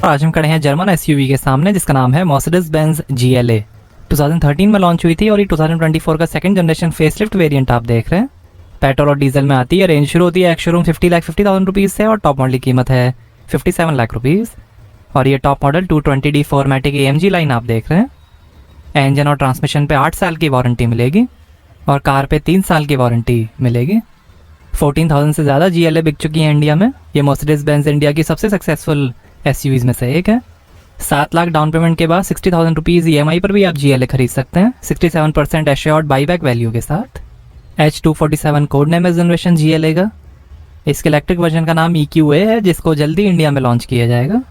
आज हम खड़े हैं जर्मन एसयूवी के सामने जिसका नाम है मर्सिडीज बेंज GLA। 2013 में लॉन्च हुई थी और ये 2024 का सेकंड जनरेशन फेसलिफ्ट वेरिएंट आप देख रहे हैं। पेट्रोल और डीजल में आती है। रेंज शुरू होती है एक्स शोरूम 50,50,000 रुपीज़ से और टॉप मॉडल की कीमत है 57 लाख रुपीज़। और ये top model 220D फॉर्मेटिक AMG line आप देख रहे हैं। इंजन और ट्रांसमिशन पे 8 साल की वारंटी मिलेगी और कार पे 3 साल की वारंटी मिलेगी। 14,000 से ज़्यादा GLA बिक चुकी है इंडिया में। ये मर्सिडीज बेंज इंडिया की सबसे सक्सेसफुल SUVs में से एक है। 7 लाख डाउन पेमेंट के बाद 60,000 रुपीज़ EMI पर भी आप GLA खरीद सकते हैं 67% एश्योर्ड बाईबैक वैल्यू के साथ। H247 कोड नेम है जनरेशन GLA का। इसके इलेक्ट्रिक वर्जन का नाम EQA है जिसको जल्दी इंडिया में लॉन्च किया जाएगा।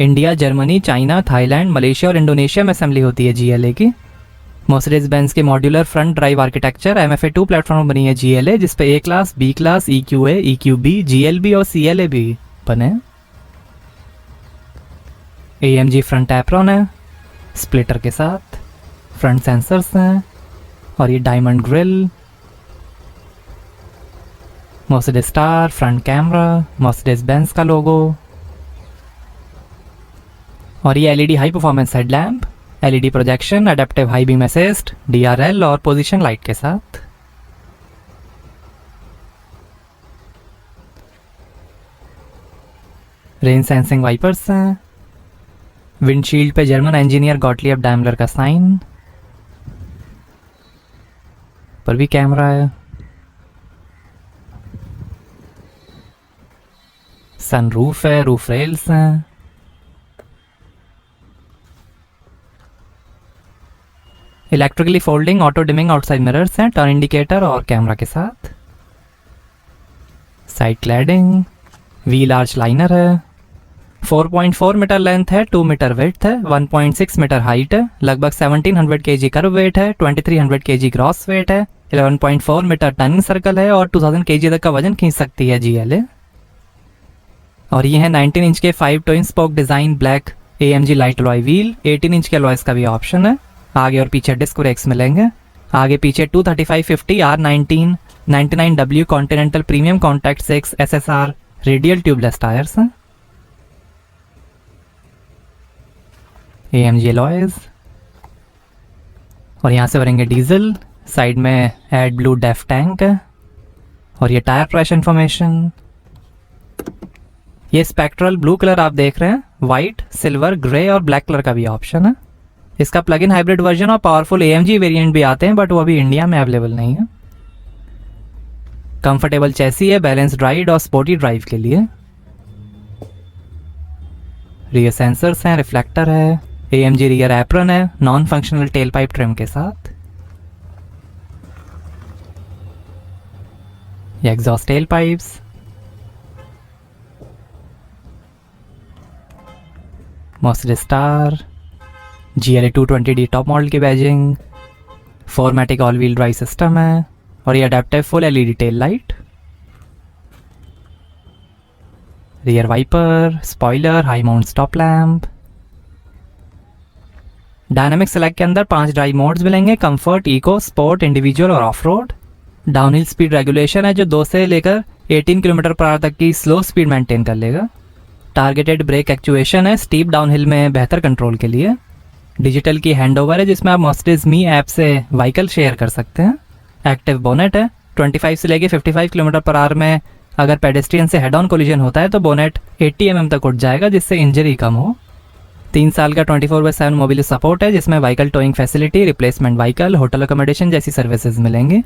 India, Germany, China, Thailand, Malaysia और इंडोनेशिया में असेंबली होती है GLA की। मर्सिडीज बेंज के modular front drive architecture MFA2 platform बनी है GLA जिस पे A class, B class, EQA, EQB, GLB और CLA भी बने। AMG फ्रंट एप्रॉन है स्प्लिटर के साथ, फ्रंट सेंसर्स हैं और ये diamond grill. Mercedes star, front camera, Mercedes Benz का लोगो और ये LED high performance headlamp, LED projection, adaptive high beam assist, DRL और पोजीशन लाइट के साथ। रेन सेंसिंग वाइपर्स हैं। विंडशील्ड पे जर्मन इंजीनियर गॉटलिब डैमलर का साइन। पर भी कैमरा है। सनरूफ है, रूफ रेल्स हैं। Electrically folding auto dimming outside mirrors हैं, टर्न इंडिकेटर और कैमरा के साथ। Side cladding, wheel arch liner है। 4.4 मीटर लेंथ है, 2 मीटर विड्थ है, 1.6 मीटर हाइट है, लगभग 1700 kg कर्व वेट है, 2300 kg ग्रॉस वेट है, 11.4 मीटर टर्निंग सर्कल है और 2000 kg तक का वजन खींच सकती है GLA। और ये है 19 इंच के 5 twin spoke design black AMG light alloy wheel. 18 inch के अलॉयस का भी ऑप्शन है। आगे और पीछे डिस्क ब्रेक्स मिलेंगे। आगे पीछे 235/50 R19 99W continental premium contact 6 SSR radial tubeless tyres हैं। AMG अलॉयज और यहाँ से भरेंगे डीजल। साइड में एड ब्लू डेफ टैंक है और ये टायर प्रेशर इंफॉर्मेशन। ये स्पेक्ट्रल ब्लू कलर आप देख रहे हैं। वाइट, सिल्वर, ग्रे और ब्लैक कलर का भी ऑप्शन है। इसका प्लग इन हाइब्रिड वर्जन और पावरफुल AMG वेरिएंट भी आते हैं बट वो अभी इंडिया में अवेलेबल नहीं है। कंफर्टेबल चेसी है बैलेंस राइड और स्पोर्टी ड्राइव के लिए। रियर सेंसर्स हैं, रिफ्लेक्टर है। AMG रियर एप्रन है non functional tail pipe trim के साथ। ये exhaust tail pipes. Mercedes star, GLA 220D top model की badging. Formatic all wheel drive system है और ये adaptive full LED tail light. Rear wiper, spoiler, high mount stop lamp. Dynamic select के अंदर 5 drive modes मिलेंगे, comfort, eco, sport, individual और off road. Downhill speed regulation है जो 2 से लेकर 18 km/h तक की स्लो स्पीड मेंटेन कर लेगा। टारगेटेड ब्रेक एक्चुएशन है स्टीप डाउनहिल में बेहतर कंट्रोल के लिए। डिजिटल की हैंडओवर है जिसमें आप मर्सिडीज मी ऐप से व्हीकल शेयर कर सकते हैं। एक्टिव बोनेट है। 25 से लेके 55 km/h में अगर पेडेस्ट्रियन से हेड ऑन कोलिजन होता है तो बोनेट 80 mm तक उठ जाएगा जिससे इंजरी कम हो। 3 साल का 24/7 मोबिलिटी सपोर्ट है जिसमें vehicle towing facility, replacement vehicle, hotel accommodation जैसी सर्विसेज मिलेंगी।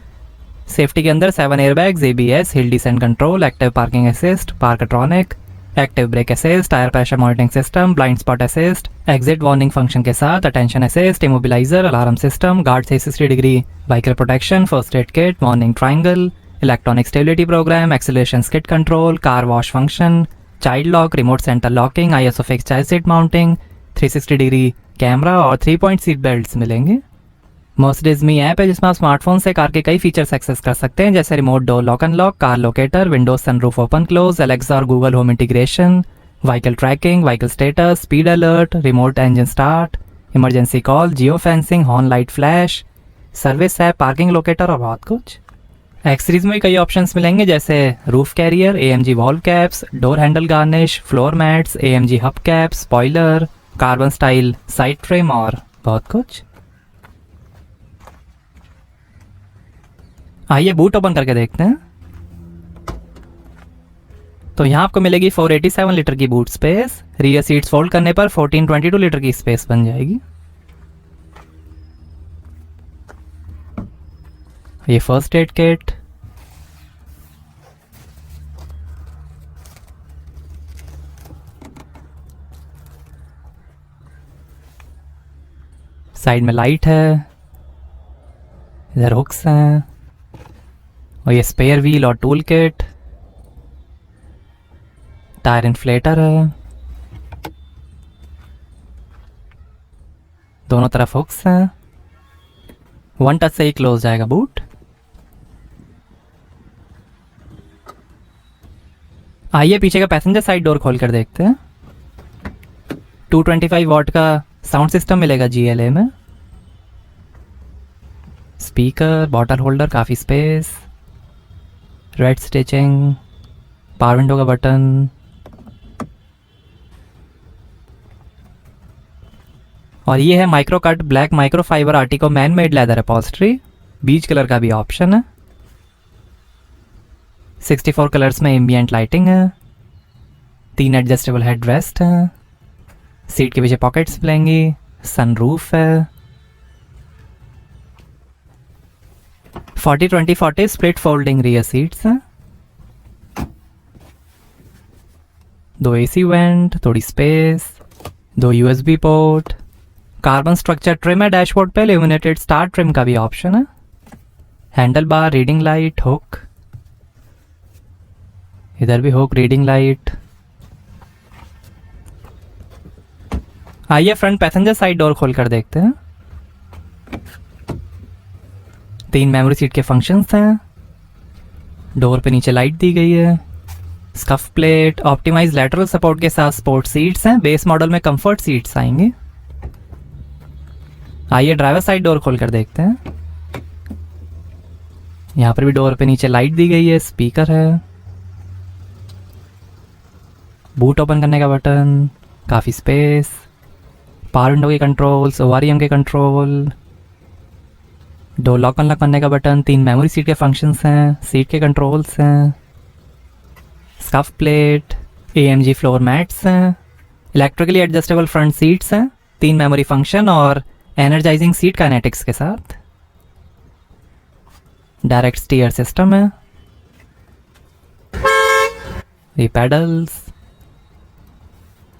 सेफ्टी के अंदर 7 airbags, ABS, hill descent control, active parking assist, Parktronic, active brake assist, tyre pressure monitoring system, blind spot assist, exit warning function के साथ, attention assist, immobiliser, alarm system, guard 360 degree vehicle protection, first aid kit, warning triangle, electronic stability programme, acceleration skid control, car wash function, child lock, remote centre locking, ISO fix child seat mounting, 360 degree camera और 3 point seat belts मिलेंगे। Mercedes मी app है जिसमें आप smartphone से car के कई features access कर सकते हैं जैसे remote door lock unlock, car locator, windows sunroof open close, Alexa और Google Home integration, vehicle tracking, vehicle status, speed alert, remote engine start, emergency call, geo fencing, horn light flash, service app, parking locator और बहुत कुछ। X series में कई options मिलेंगे जैसे roof carrier, AMG valve caps, door handle garnish, floor mats, AMG hub cap, spoiler, carbon style side trim और बहुत कुछ। आइए बूट ओपन करके देखते हैं। तो यहाँ आपको मिलेगी 487 लीटर की boot space. Rear seats fold करने पर 1422 लीटर की स्पेस बन जाएगी। ये फर्स्ट एड किट, साइड में लाइट है, इधर हुक्स हैं और ये स्पेयर व्हील और टूल किट, टायर इन्फ्लेटर है, दोनों तरफ हुक्स हैं। 1 टच से ही क्लोज जाएगा बूट। आइए पीछे का पैसेंजर साइड डोर खोल कर देखते हैं। 225 वॉट का साउंड सिस्टम मिलेगा GLA में। स्पीकर, बॉटल होल्डर, काफ़ी space, red stitching, power window का बटन और ये है micro cut black micro fibre Artico man made leather upholstery. बीच कलर का भी ऑप्शन है। 64 कलर्स में एम्बियंट लाइटिंग है। 3 एडजस्टेबल हेड रेस्ट हैं। सीट के पीछे पॉकेट्स मिलेंगी। सनरूफ है। 40-20-40 स्प्लिट फोल्डिंग रियर सीट्स हैं। 2 AC वेंट, थोड़ी space, 2 USB port, carbon structure trim है। डैशबोर्ड पे इल्यूमिनेटेड स्टार ट्रिम का भी ऑप्शन है। Handle bar, reading light, hook, इधर भी हुक, रीडिंग लाइट। आइए फ्रंट पैसेंजर साइड डोर खोल कर देखते हैं। 3 मेमोरी सीट के फंक्शंस हैं। डोर पे नीचे लाइट दी गई है। Scuff plate, optimise lateral support के साथ स्पोर्ट सीट्स हैं। बेस मॉडल में कंफर्ट सीट्स आएंगे। आइए ड्राइवर साइड डोर खोल कर देखते हैं। यहाँ पर भी डोर पे नीचे लाइट दी गई है। स्पीकर है। बूट ओपन करने का बटन, काफ़ी स्पेस, पावर विंडो के कंट्रोल्स, ORM के कंट्रोल, डोर लॉक अनलॉक करने का बटन, 3 मेमोरी सीट के फंक्शंस हैं। सीट के कंट्रोल्स हैं। Scuff plate, AMG floor mats हैं। इलेक्ट्रिकली एडजस्टेबल फ्रंट सीट्स हैं। 3 मेमोरी फंक्शन और एनर्जाइजिंग सीट काइनेटिक्स के साथ। डायरेक्ट स्टीयर सिस्टम है। ये पेडल्स,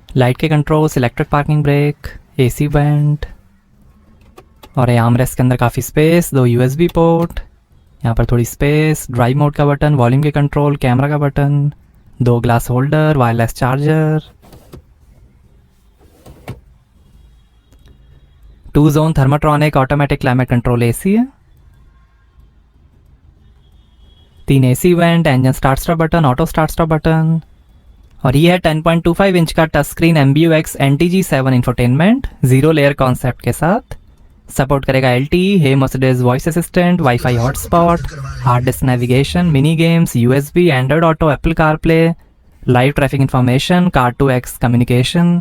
लाइट के controls, electric parking brake, AC went और ये आर्मरेस्ट के अंदर काफ़ी स्पेस, 2 USB पोर्ट, यहाँ पर थोड़ी स्पेस, ड्राइव मोड का बटन, वॉल्यूम के कंट्रोल, कैमरा का button, 2 glass holder, wireless charger, 2 zone Thermotronic automatic climate control AC है। 3 AC vent, engine start stop button, auto start stop button और ये है 10.25 इंच का touch screen MBUX NTG7 infotainment 0 layer concept के साथ। Support करेगा LTE, hey Mercedes voice assistant, WiFi hotspot, hard disk navigation, mini games, USB, Android Auto, Apple CarPlay, live traffic information, car to X communication,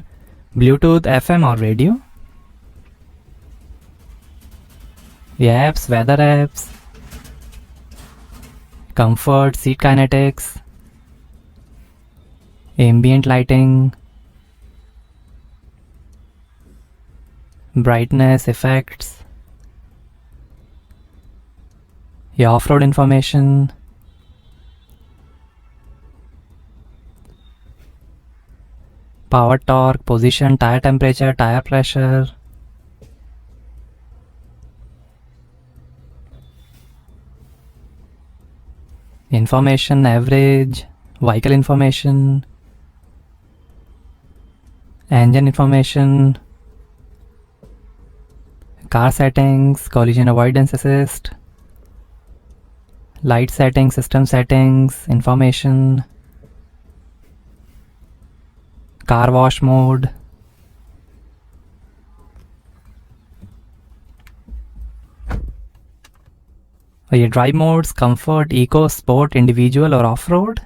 Bluetooth, FM और radio. ये apps, weather apps, comfort, seat kinetics, ambient lighting, brightness, effects, ये off road information, power torque, position, tyre temperature, tyre pressure, information, average, vehicle information, engine information, car settings, collision avoidance assist, light settings, system settings, information, car wash mode, और ये drive modes comfort, eco, sport, individual और off road.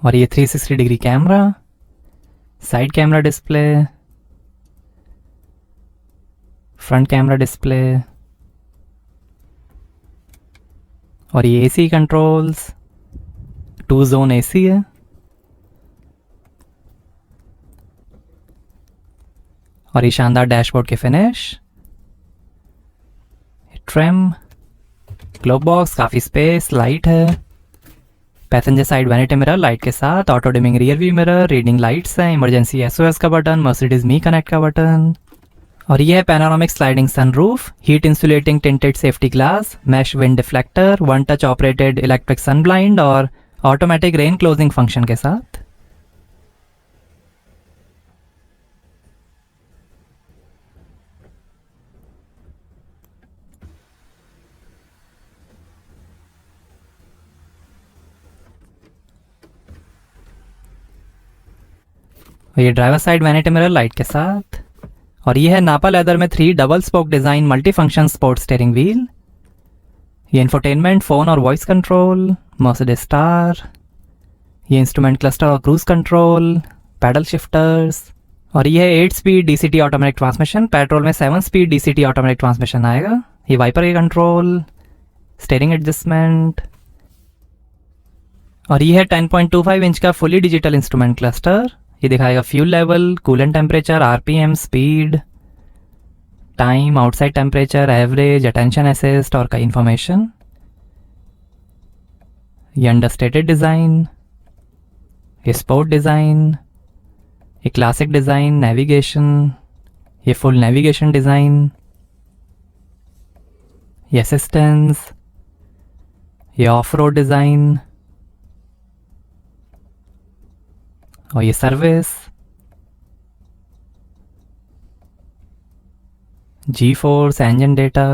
और ये 360 degree camera, side camera display, front camera display, और ये AC controls, 2 zone AC है। और ये शानदार डैशबोर्ड के फिनिश, ट्रिम, ग्लोब बॉक्स, काफ़ी स्पेस, लाइट है, passenger side vanity mirror light के साथ, auto dimming rear view mirror, reading lights हैं, इमरजेंसी एसओएस का बटन, मर्सिडीज मी कनेक्ट का बटन। और ये है panoramic sliding sunroof, heat insulating tinted safety glass, mesh wind deflector, 1 touch operated electric sun blind और automatic rain closing function के साथ। और ये driver side vanity mirror light के साथ। और ये है नापा लेदर में 3 double spoke design multi function sport steering wheel. ये इंफोटेनमेंट, फोन और वॉइस कंट्रोल, मर्सिडीज स्टार, ये इंस्ट्रूमेंट क्लस्टर और क्रूज कंट्रोल, पैडल शिफ्टर्स। और ये है 8 speed DCT automatic transmission, petrol में 7 स्पीड डीसीटी ऑटोमेटिक ट्रांसमिशन आएगा। ये वाइपर के कंट्रोल, स्टीयरिंग एडजस्टमेंट। और ये है 10.25 इंच का फुली डिजिटल इंस्ट्रूमेंट क्लस्टर। ये दिखाएगा fuel level, coolant temperature, RPM, speed, time, outside temperature, average, attention assist और कई इंफॉर्मेशन। ये अंडरस्टेटेड डिज़ाइन, ये स्पोर्ट डिज़ाइन, ये क्लासिक डिज़ाइन, नेविगेशन, ये फुल नेविगेशन डिज़ाइन, ये असिस्टेंस, ये ऑफ रोड डिज़ाइन और ये सर्विस, जी फोर्स, इंजन डेटा।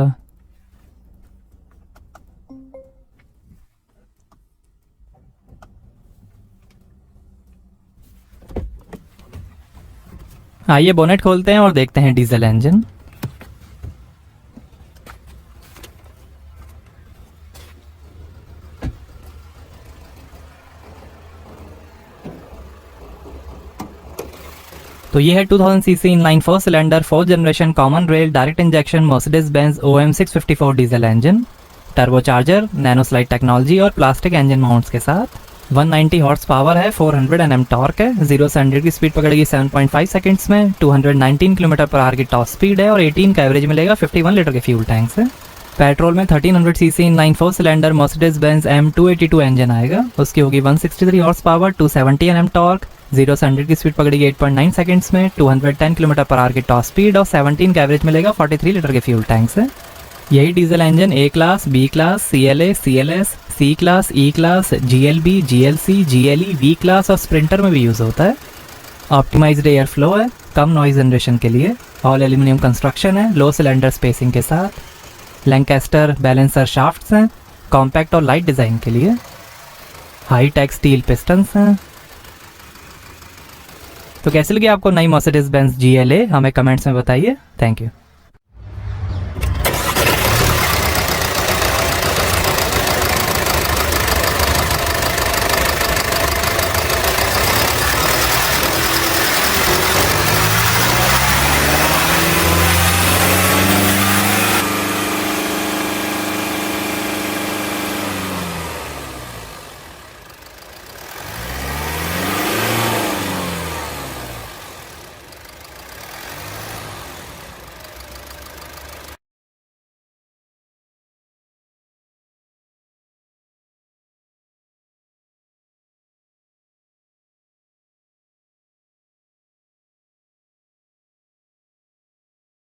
आइए बोनेट खोलते हैं और देखते हैं डीजल इंजन। तो ये है 2000 CC inline 4 cylinder 4th generation common rail direct injection Mercedes Benz OM 654 diesel engine, turbocharger, nano slide technology और प्लास्टिक इंजन माउंट्स के साथ। 190 हॉर्स पावर है, 400 Nm टॉर्क है, 0 से 100 की स्पीड पकड़ेगी 7.5 सेकंड्स में, 219 km/h की टॉप स्पीड है और 18 का एवरेज मिलेगा 51 लीटर के फ्यूल टैंक से। पेट्रोल में 1300 CC inline 4 cylinder Mercedes Benz M282 engine आएगा। उसकी होगी 163 हॉर्स पावर, 270 Nm टॉर्क, 0 से 100 की स्पीड पकड़ेगी 8.9 सेकंड्स में, 210 km/h की टॉप स्पीड और 17 का एवरेज मिलेगा 43 लीटर के फ्यूल टैंक से। यही diesel engine A class, B class, CLA, CLS, C class, E class, GLB, GLC, GLE, V class और स्प्रिंटर में भी यूज़ होता है। ऑप्टिमाइज्ड एयर फ्लो है, कम नॉइज जनरेशन के लिए। ऑल एल्यूमिनियम कंस्ट्रक्शन है, लो सिलेंडर स्पेसिंग के साथ। लैंकास्टर बैलेंसर शाफ्ट्स हैं, कॉम्पैक्ट और लाइट डिज़ाइन के लिए। हाई टेक स्टील पिस्टन्स हैं। तो कैसे लगी आपको नई मर्सिडीज बेंज GLA? हमें कमेंट्स में बताइए। Thank you.